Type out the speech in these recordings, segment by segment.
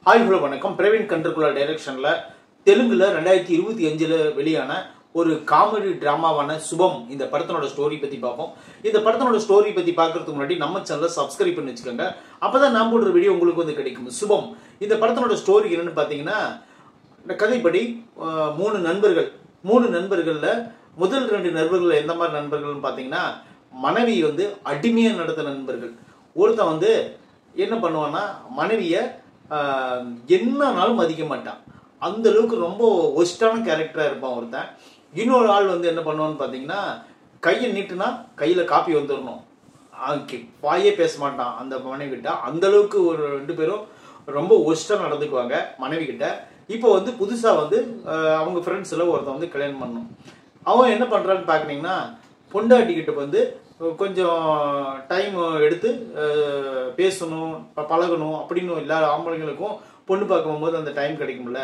Hi hello வணக்கம். பிரவீன் கண்டர்குலா டைரக்ஷன்ல தெலுங்குல 2025 வெளியான ஒரு காமெடி டிராமாவான சுபம் இந்த படத்தோட ஸ்டோரி பத்தி பார்ப்போம். இந்த படத்தோட ஸ்டோரி பத்தி பார்க்கறதுக்கு முன்னாடி நம்ம சேனலை சப்ஸ்கிரைப் பண்ணி வச்சுக்கோங்க. அப்பதான் நான் போடுற வீடியோ உங்களுக்கு வந்து கிடைக்கும். சுபம் இந்த படத்தோட ஸ்டோரி என்னன்னு பாத்தீங்கன்னா, இந்த கதைப்படி மூணு நண்பர்கள்ல முதல் 2 நண்பர்கள் எந்த மாதிரி நண்பர்கள்னு பாத்தீங்கன்னா, மனைவி வந்து அடிமையா நடத்த நண்பர்கள். ஒருத்தன் வந்து என்ன பண்ணுவான்னா, மனைவிய என்னன்னாலும் மதிக்க மாட்டான். அந்த அளவுக்கு ரொம்ப ஒஸ்டான கேரக்டரா இருப்பான் ஒருத்தன். இன்னொரு ஆள் வந்து என்ன பண்ணுவான்னு பாத்தீங்கன்னா, கையை நீட்டுனா கையில காப்பி வந்துடணும், வாயே பேச மாட்டான் அந்த மனைவி கிட்ட. அந்த அளவுக்கு ஒரு 2 பேரும் ரொம்ப ஒஸ்டா நடந்துக்குவாங்க மனைவி கிட்ட. இப்போ வந்து புதுசா வந்து அவங்க ஃப்ரெண்ட்ஸ்ல ஒருத்தன் வந்து கல்யாணம் பண்ணணும். அவன் என்ன பண்றான்னு பாக்குறீங்கன்னா, பொண்டாட்டி கிட்ட வந்து கொஞ்சம் டைம் எடுத்து பேசணும், பழகணும் அப்படின்னு எல்லா ஆம்பளைங்களுக்கும் பொண்ணு பார்க்க போகும்போது அந்த டைம் கிடைக்கும்ல.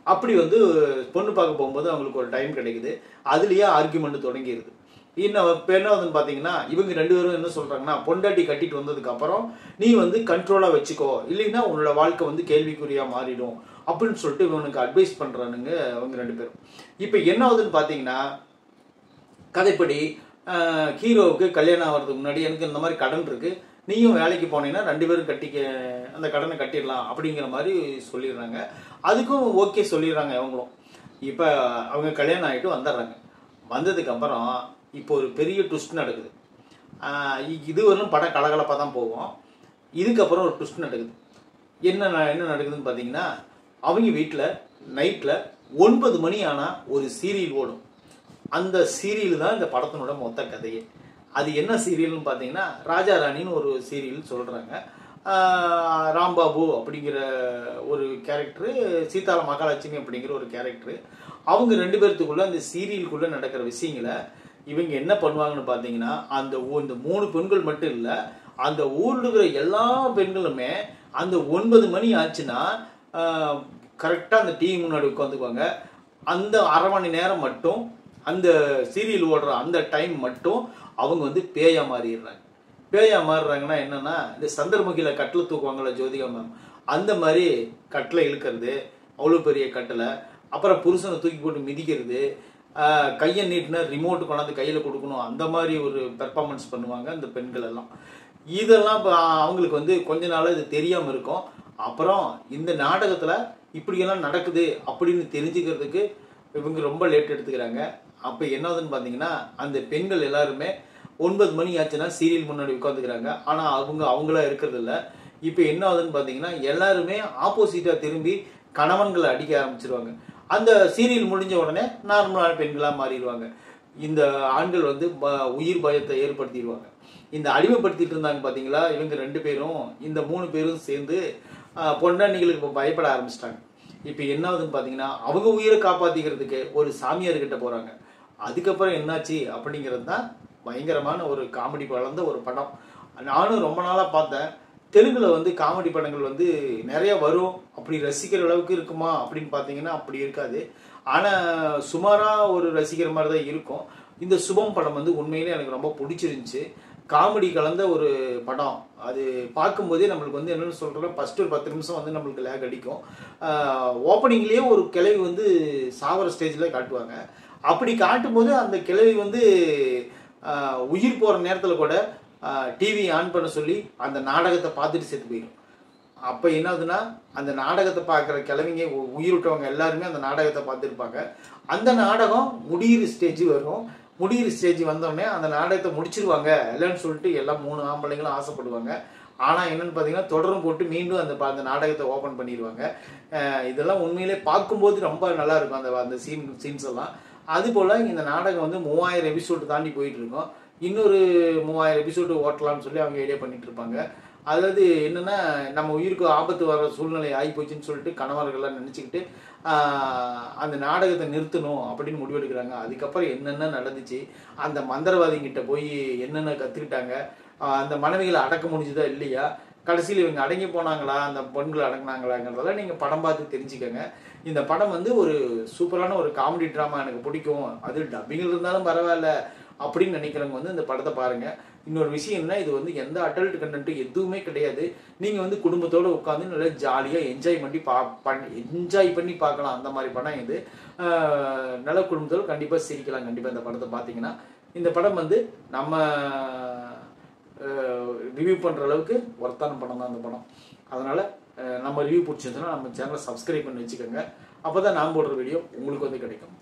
அப்படி வந்து பொண்ணு பார்க்க போகும்போது அவங்களுக்கு ஒரு டைம் கிடைக்குது. அதுலயே ஆர்குமெண்ட் தொடங்கிடுது. இன்னும் இப்போ என்ன ஆகுதுன்னு பார்த்தீங்கன்னா, இவங்க 2 பேரும் என்ன சொல்றாங்கன்னா, பொண்டாட்டி கட்டிட்டு வந்ததுக்கு அப்புறம் நீ வந்து கண்ட்ரோலா வச்சுக்கோ, இல்லைன்னா உன்னோட வாழ்க்கை வந்து கேள்விக்குறியா மாறிடும் அப்படின்னு சொல்லிட்டு இவனுக்கு அட்வைஸ் பண்றானுங்க அவங்க 2 பேரும். இப்போ என்ன ஆகுதுன்னு பார்த்தீங்கன்னா, கதைப்படி ஹீரோவுக்கு கல்யாணம் ஆகிறதுக்கு முன்னாடி எனக்கு இந்த மாதிரி கடன் இருக்கு, நீயும் வேலைக்கு போனீங்கன்னா 2 பேரும் அந்த கடனை கட்டிடலாம் அப்படிங்கிற மாதிரி சொல்லிடுறாங்க. அதுக்கும் ஓகே சொல்லிடுறாங்க அவங்களும். இப்போ அவங்க கல்யாணம் ஆகிட்டு வந்துடுறாங்க. வந்ததுக்கு அப்புறம் இப்போ ஒரு பெரிய ட்விஸ்ட் நடக்குது. இதுவரையும் படம் கலகலப்பாக தான் போகும். இதுக்கப்புறம் ஒரு ட்விஸ்ட் நடக்குது. என்ன நடக்குதுன்னு பார்த்தீங்கன்னா, அவங்க வீட்டில் நைட்டில் 9 மணி ஆனால் ஒரு சீரியல் ஓடும். அந்த சீரியல் தான் இந்த படத்தினோட மொத்த கதையே. அது என்ன சீரியல்னு பார்த்தீங்கன்னா, ராஜா ராணின்னு ஒரு சீரியல் சொல்கிறாங்க. ராம்பாபு அப்படிங்கிற ஒரு கேரக்டரு, சீதால மகாலட்சுமி அப்படிங்கிற ஒரு கேரக்டரு. அவங்க 2 பேர்த்துக்குள்ள அந்த சீரியலுக்குள்ள நடக்கிற விஷயங்களை இவங்க என்ன பண்ணுவாங்கன்னு பார்த்தீங்கன்னா, இந்த 3 பெண்கள் மட்டும் இல்லை, அந்த ஊரில் இருக்கிற எல்லா பெண்களுமே அந்த 9 மணி ஆச்சுன்னா கரெக்டாக அந்த டிவி முன்னாடி உட்காந்துக்குவாங்க. அந்த அரை மணி நேரம் மட்டும், அந்த சீரியல் ஓடுற அந்த டைம் மட்டும் அவங்க வந்து பேயா மாறிடுறாங்க. பேயா மாறுறாங்கன்னா என்னன்னா, இந்த சந்திரமுகியில கட்டில் தூக்குவாங்கல்ல ஜோதிகா மேம், அந்த மாதிரி கட்டில் இழுக்கிறது, அவ்வளோ பெரிய கட்டில். அப்புறம் புருஷனை தூக்கி போட்டு மிதிக்கிறது, கையை நீட்டினா ரிமோட்டு கொண்டாந்து கையில் கொடுக்கணும், அந்த மாதிரி ஒரு பெர்ஃபார்மன்ஸ் பண்ணுவாங்க அந்த பெண்கள் எல்லாம். இதெல்லாம் அவங்களுக்கு வந்து கொஞ்ச நாள் இது தெரியாமல் இருக்கும். அப்புறம் இந்த நாடகத்தில் இப்படியெல்லாம் நடக்குது அப்படின்னு தெரிஞ்சுக்கிறதுக்கு இவங்க ரொம்ப லேட் எடுத்துக்கிறாங்க. அப்போ என்னதுன்னு பார்த்தீங்கன்னா, அந்த பெண்கள் எல்லாருமே 9 மணி ஆச்சுன்னா சீரியல் முன்னாடி உட்காந்துக்கிறாங்க. ஆனால் அவங்களா இருக்கிறது இல்லை. இப்போ என்ன ஆகுதுன்னு பார்த்தீங்கன்னா, எல்லாருமே ஆப்போசிட்டாக திரும்பி கணவன்களை அடிக்க ஆரம்பிச்சிருவாங்க. அந்த சீரியல் முடிஞ்ச உடனே நார்மலான பெண்களாக மாறிடுவாங்க. இந்த ஆண்கள் வந்து உயிர் பயத்தை ஏற்படுத்திடுவாங்க. இந்த அடிமைப்படுத்திட்டு இருந்தாங்க பார்த்தீங்களா இவங்க 2 பேரும், இந்த 3 பேரும் சேர்ந்து பொண்டாட்டிகளுக்கு இப்போ பயப்பட ஆரம்பிச்சிட்டாங்க. இப்போ என்ன ஆகுதுன்னு பார்த்தீங்கன்னா, அவங்க உயிரை காப்பாற்றிக்கிறதுக்கு ஒரு சாமியார்கிட்ட போகிறாங்க. அதுக்கப்புறம் என்னாச்சு அப்படிங்கிறது தான் பயங்கரமான ஒரு காமெடி கலந்த ஒரு படம். நானும் ரொம்ப நாளாக பார்த்தேன். தெலுங்குல வந்து காமெடி படங்கள் வந்து நிறைய வரும். அப்படி ரசிக்கிற அளவுக்கு இருக்குமா அப்படின்னு பார்த்தீங்கன்னா அப்படி இருக்காது. ஆனால் சுமாராக ஒரு ரசிக்கிற மாதிரி தான் இருக்கும். இந்த சுபம் படம் வந்து உண்மையிலே எனக்கு ரொம்ப பிடிச்சிருந்துச்சு. காமெடி கலந்த ஒரு படம். அது பார்க்கும்போதே நம்மளுக்கு வந்து என்னென்னு சொல்கிறோன்னா, ஃபஸ்ட்டு ஒரு 10 நிமிஷம் வந்து நம்மளுக்கு லேக் அடிக்கும். ஓப்பனிங்லேயே ஒரு கிழவி வந்து சாவர ஸ்டேஜில் காட்டுவாங்க. அப்படி காட்டும்போது அந்த கிழவி வந்து உயிர் போகிற நேரத்தில் கூட டிவி ஆன் பண்ண சொல்லி அந்த நாடகத்தை பார்த்துட்டு செத்து போயிடும். அப்போ என்ன ஆகுதுன்னா, அந்த நாடகத்தை பார்க்குற கிழவிங்க உயிர் விட்டவங்க எல்லாருமே அந்த நாடகத்தை பார்த்துருப்பாங்க. அந்த நாடகம் முடிகிற ஸ்டேஜ் வரும். முடிகிற ஸ்டேஜ் வந்தோடனே அந்த நாடகத்தை முடிச்சிருவாங்க இல்லைன்னு சொல்லிட்டு எல்லாம் 3 ஆம்பளைங்களும் ஆசைப்படுவாங்க. ஆனால் என்னன்னு பார்த்தீங்கன்னா, தொடரும் போட்டு மீண்டும் அந்த நாடகத்தை ஓப்பன் பண்ணிடுவாங்க. இதெல்லாம் உண்மையிலே பார்க்கும்போது ரொம்ப நல்லா இருக்கும் அந்த சீன்ஸ் எல்லாம். அதுபோல் இந்த நாடகம் வந்து 3000 எபிசோடு தாண்டி போயிட்டு இருக்கோம். இன்னொரு 3000 எபிசோடு ஓட்டலாம்னு சொல்லி அவங்க ஐடியா பண்ணிட்டு இருப்பாங்க. அதாவது என்னன்னா, நம்ம உயிருக்கு ஆபத்து வர சூழ்நிலை ஆகி போச்சுன்னு சொல்லிட்டு கணவர்கள்லாம் நினச்சிக்கிட்டு அந்த நாடகத்தை நிறுத்தணும் அப்படின்னு முடிவெடுக்கிறாங்க. அதுக்கப்புறம் என்னென்ன நடந்துச்சு, அந்த மந்திரவாதிகிட்ட போய் என்னென்ன கற்றுக்கிட்டாங்க, அந்த மனைவிகளை அடக்க முடிஞ்சுதா இல்லையா, கடைசியில் இவங்க அடங்கி போனாங்களா, அந்த பெண்கள் அடங்கினாங்களாங்கிறதெல்லாம் நீங்கள் படம் பார்த்து தெரிஞ்சுக்கங்க. இந்த படம் வந்து ஒரு சூப்பரான ஒரு காமெடி ட்ராமா, எனக்கு பிடிக்கும். அது டப்பிங்கில் இருந்தாலும் பரவாயில்ல அப்படின்னு நினைக்கிறவங்க வந்து இந்த படத்தை பாருங்கள். இன்னொரு விஷயம் என்ன, இது வந்து எந்த அடல்ட் கண்டென்ட் எதுவுமே கிடையாது. நீங்கள் வந்து குடும்பத்தோடு உட்காந்து நல்லா ஜாலியாக என்ஜாய் பண்ணி பார்க்கலாம். அந்த மாதிரி படம் இது. நல்ல குடும்பத்தோடு கண்டிப்பாக சிரிக்கலாம் கண்டிப்பாக இந்த படத்தை பார்த்தீங்கன்னா. இந்த படம் வந்து நம்ம ரிவ்யூ பண்ணுற அளவுக்கு ஒர்த்தான படம் தான் அந்த படம். அதனால் நம்ம ரிவ்யூ பிடிச்சிருந்தோன்னா நம்ம சேனலை சப்ஸ்கிரைப் பண்ணி வச்சுக்கோங்க. அப்போ தான் நான் போடுற வீடியோ உங்களுக்கு வந்து கிடைக்கும்.